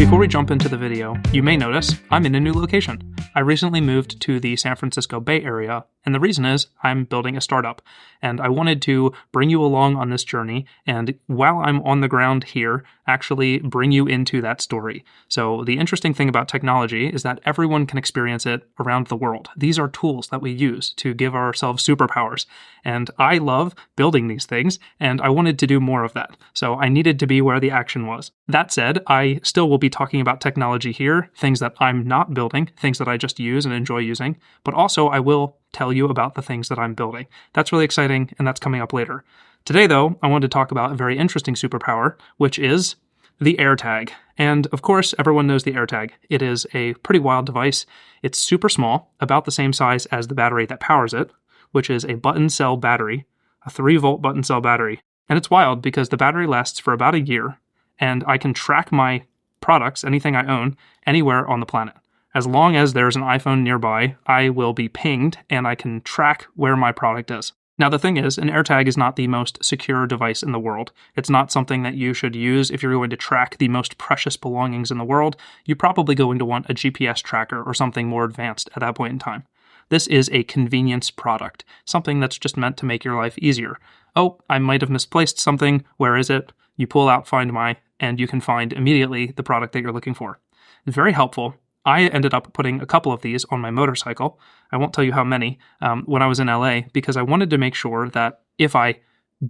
Before we jump into the video, you may notice I'm in a new location. I recently moved to the San Francisco Bay Area, and the reason is I'm building a startup, and I wanted to bring you along on this journey, and while I'm on the ground here, actually bring you into that story. So the interesting thing about technology is that everyone can experience it around the world. These are tools that we use to give ourselves superpowers, and I love building these things, and I wanted to do more of that. So I needed to be where the action was. That said, I still will be talking about technology here, things that I'm not building, things that I just use and enjoy using, but also I will tell you about the things that I'm building. That's really exciting, and that's coming up later. Today, though, I wanted to talk about a very interesting superpower, which is the AirTag. And of course, everyone knows the AirTag. It is a pretty wild device. It's super small, about the same size as the battery that powers it, which is a button cell battery, a 3-volt button cell battery. And it's wild because the battery lasts for about a year, and I can track my products, anything I own, anywhere on the planet. As long as there's an iPhone nearby, I will be pinged and I can track where my product is. Now, the thing is, an AirTag is not the most secure device in the world. It's not something that you should use if you're going to track the most precious belongings in the world. You're probably going to want a GPS tracker or something more advanced at that point in time. This is a convenience product, something that's just meant to make your life easier. Oh, I might have misplaced something. Where is it? You pull out Find My, and you can find immediately the product that you're looking for. It's very helpful. I ended up putting a couple of these on my motorcycle. I won't tell you how many when I was in LA, because I wanted to make sure that if I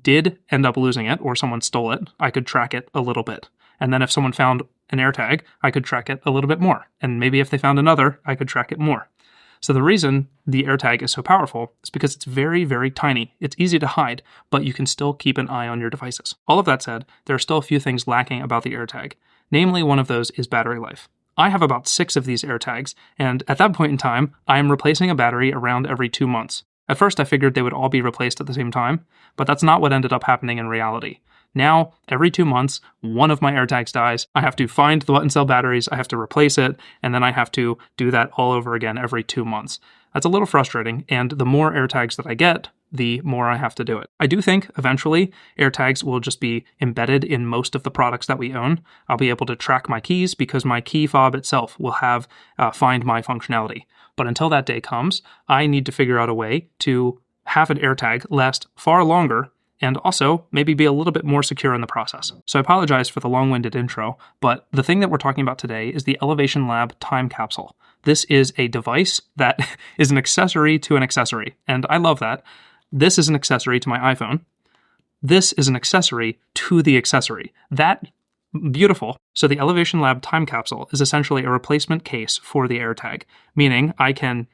did end up losing it or someone stole it, I could track it a little bit. And then if someone found an AirTag, I could track it a little bit more. And maybe if they found another, I could track it more. So the reason the AirTag is so powerful is because it's very, very tiny. It's easy to hide, but you can still keep an eye on your devices. All of that said, there are still a few things lacking about the AirTag. Namely, one of those is battery life. I have about 6 of these AirTags, and at that point in time, I am replacing a battery around every 2 months. At first, I figured they would all be replaced at the same time, but that's not what ended up happening in reality. Now, every 2 months, one of my AirTags dies. I have to find the button cell batteries, I have to replace it, and then I have to do that all over again every 2 months. That's a little frustrating, and the more AirTags that I get, the more I have to do it. I do think eventually AirTags will just be embedded in most of the products that we own. I'll be able to track my keys because my key fob itself will have Find My functionality. But until that day comes, I need to figure out a way to have an AirTag last far longer and also maybe be a little bit more secure in the process. So I apologize for the long-winded intro, but the thing that we're talking about today is the Elevation Lab time capsule. This is a device that is an accessory to an accessory, and I love that. This is an accessory to my iPhone. This is an accessory to the accessory. That, beautiful. So the Elevation Lab time capsule is essentially a replacement case for the AirTag, meaning I can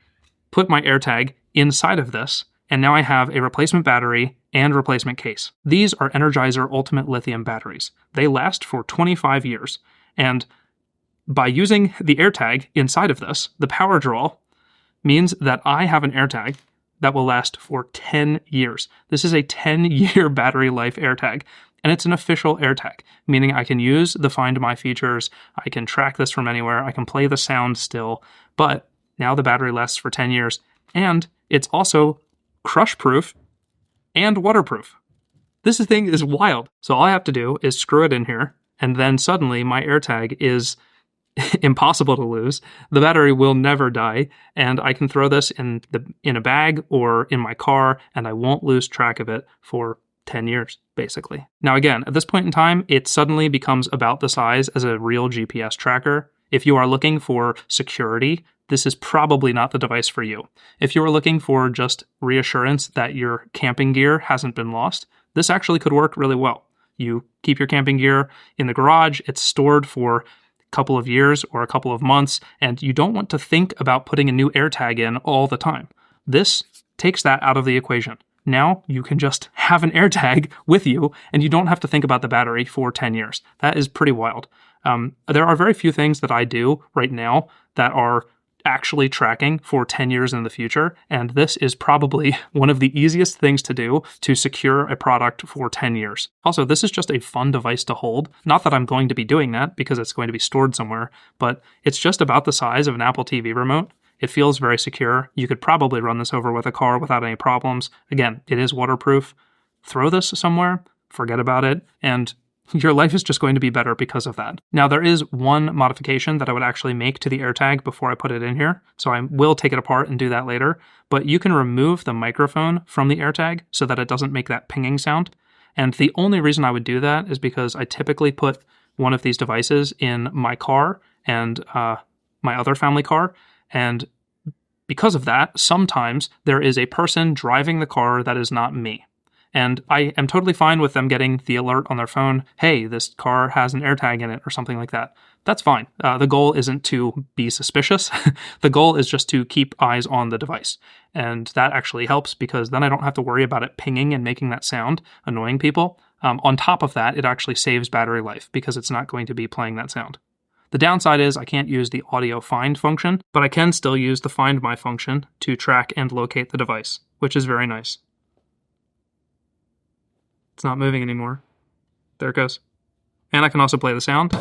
put my AirTag inside of this, and now I have a replacement battery and replacement case. These are Energizer Ultimate Lithium batteries. They last for 25 years, and by using the AirTag inside of this, the power draw means that I have an AirTag that will last for 10 years. This is a 10-year battery life AirTag, and it's an official AirTag, meaning I can use the Find My features, I can track this from anywhere, I can play the sound still, but now the battery lasts for 10 years, and it's also crush-proof and waterproof. This thing is wild. So all I have to do is screw it in here, and then suddenly my AirTag is impossible to lose. The battery will never die, and I can throw this in a bag or in my car, and I won't lose track of it for 10 years, basically. Now again, at this point in time, it suddenly becomes about the size as a real GPS tracker. If you are looking for security, this is probably not the device for you. If you are looking for just reassurance that your camping gear hasn't been lost, this actually could work really well. You keep your camping gear in the garage, it's stored for couple of years or a couple of months, and you don't want to think about putting a new AirTag in all the time. This takes that out of the equation. Now you can just have an AirTag with you, and you don't have to think about the battery for 10 years. That is pretty wild. There are very few things that I do right now that are actually tracking for 10 years in the future, and this is probably one of the easiest things to do to secure a product for 10 years. Also, this is just a fun device to hold. Not that I'm going to be doing that because it's going to be stored somewhere, but it's just about the size of an Apple TV remote. It feels very secure. You could probably run this over with a car without any problems. Again, it is waterproof. Throw this somewhere, forget about it, and Your life is just going to be better because of that. Now, there is one modification that I would actually make to the AirTag before I put it in here, so I will take it apart and do that later, but you can remove the microphone from the AirTag so that it doesn't make that pinging sound. And the only reason I would do that is because I typically put one of these devices in my car and my other family car, and because of that, sometimes there is a person driving the car that is not me. And I am totally fine with them getting the alert on their phone, hey, this car has an AirTag in it or something like that. That's fine. The goal isn't to be suspicious. The goal is just to keep eyes on the device. And that actually helps because then I don't have to worry about it pinging and making that sound, annoying people. On top of that, it actually saves battery life because it's not going to be playing that sound. The downside is I can't use the audio find function, but I can still use the Find My function to track and locate the device, which is very nice. It's not moving anymore. There it goes. And I can also play the sound.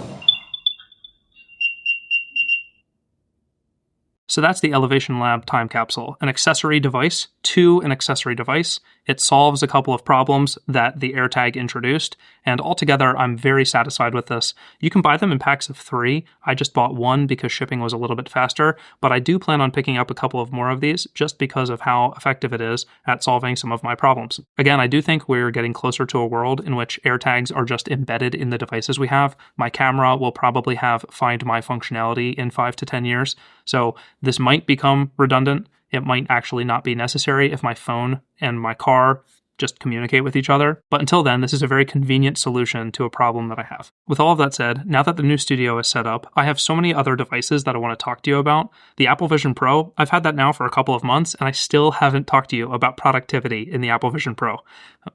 So that's the Elevation Lab time capsule, an accessory device to an accessory device. It solves a couple of problems that the AirTag introduced, and altogether, I'm very satisfied with this. You can buy them in packs of 3. I just bought one because shipping was a little bit faster, but I do plan on picking up a couple of more of these just because of how effective it is at solving some of my problems. Again, I do think we're getting closer to a world in which AirTags are just embedded in the devices we have. My camera will probably have Find My functionality in 5 to 10 years, so this might become redundant. It might actually not be necessary if my phone and my car just communicate with each other. But until then, this is a very convenient solution to a problem that I have. With all of that said, now that the new studio is set up, I have so many other devices that I want to talk to you about. The Apple Vision Pro, I've had that now for a couple of months, and I still haven't talked to you about productivity in the Apple Vision Pro.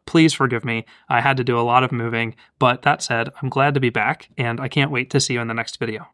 Please forgive me. I had to do a lot of moving, but that said, I'm glad to be back, and I can't wait to see you in the next video.